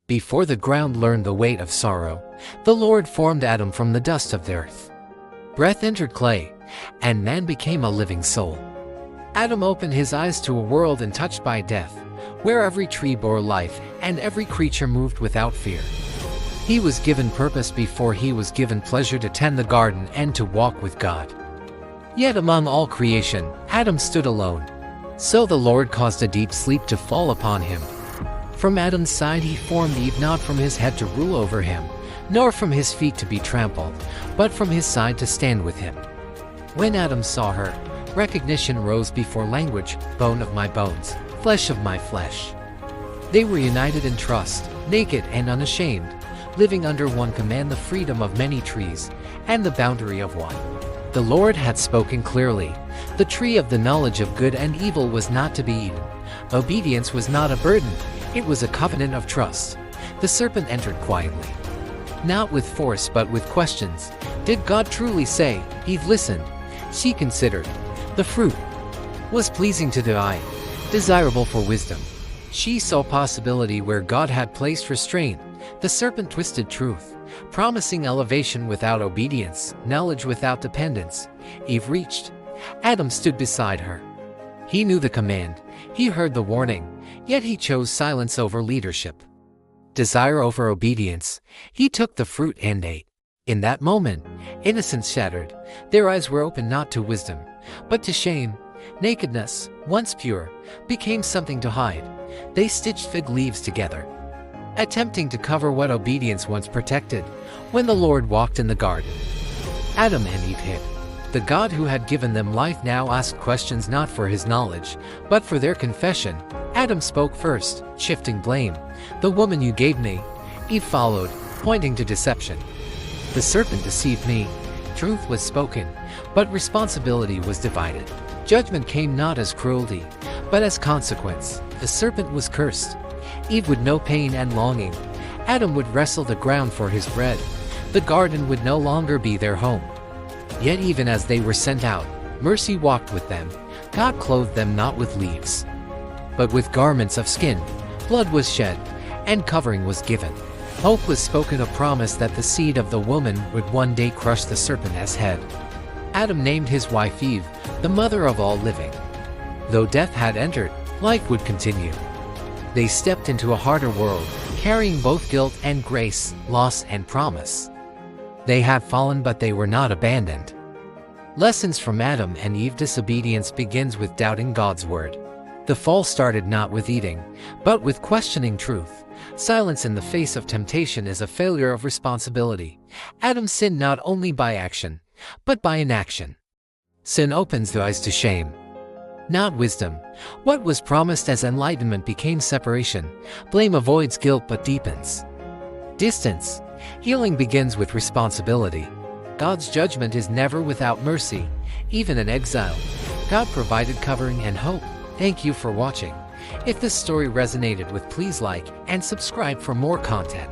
Before the ground learned the weight of sorrow, the Lord formed Adam from the dust of the earth. Breath entered clay, and man became a living soul. Adam opened his eyes to a world untouched by death, where every tree bore life and every creature moved without fear. He was given purpose before he was given pleasure to tend the garden and to walk with God. Yet among all creation, Adam stood alone. So the Lord caused a deep sleep to fall upon him. From Adam's side he formed Eve, not from his head to rule over him, nor from his feet to be trampled, but from his side to stand with him. When Adam saw her, recognition rose before language, bone of my bones, flesh of my flesh. They were united in trust, naked and unashamed, living under one command, the freedom of many trees, and the boundary of one. The Lord had spoken clearly. The tree of the knowledge of good and evil was not to be eaten. Obedience was not a burden, it was a covenant of trust. The serpent entered quietly, not with force but with questions. Did God truly say? Eve listened. She considered. The fruit was pleasing to the eye, desirable for wisdom. She saw possibility where God had placed restraint. The serpent twisted truth, promising elevation without obedience, knowledge without dependence. Eve reached. Adam stood beside her. He knew the command, he heard the warning, yet he chose silence over leadership, desire over obedience. He took the fruit and ate. In that moment, innocence shattered. Their eyes were opened not to wisdom, but to shame. Nakedness, once pure, became something to hide. They stitched fig leaves together, attempting to cover what obedience once protected. When the Lord walked in the garden, Adam and Eve hid. The God who had given them life now asked questions, not for his knowledge, but for their confession. Adam spoke first, shifting blame. The woman you gave me. Eve followed, pointing to deception. The serpent deceived me. Truth was spoken, but responsibility was divided. Judgment came not as cruelty, but as consequence. The serpent was cursed. Eve would know pain and longing. Adam would wrestle the ground for his bread. The garden would no longer be their home. Yet even as they were sent out, mercy walked with them. God clothed them not with leaves, but with garments of skin. Blood was shed, and covering was given. Hope was spoken, a promise that the seed of the woman would one day crush the serpent as head. Adam named his wife Eve, the mother of all living. Though death had entered, life would continue. They stepped into a harder world, carrying both guilt and grace, loss and promise. They had fallen, but they were not abandoned. Lessons from Adam and Eve: disobedience begins with doubting God's word. The fall started not with eating, but with questioning truth. Silence in the face of temptation is a failure of responsibility. Adam sinned not only by action, but by inaction. Sin opens the eyes to shame, not wisdom. What was promised as enlightenment became separation. Blame avoids guilt but deepens distance. Healing begins with responsibility. God's judgment is never without mercy. Even in exile, God provided covering and hope. Thank you for watching. If this story resonated with, please like and subscribe for more content.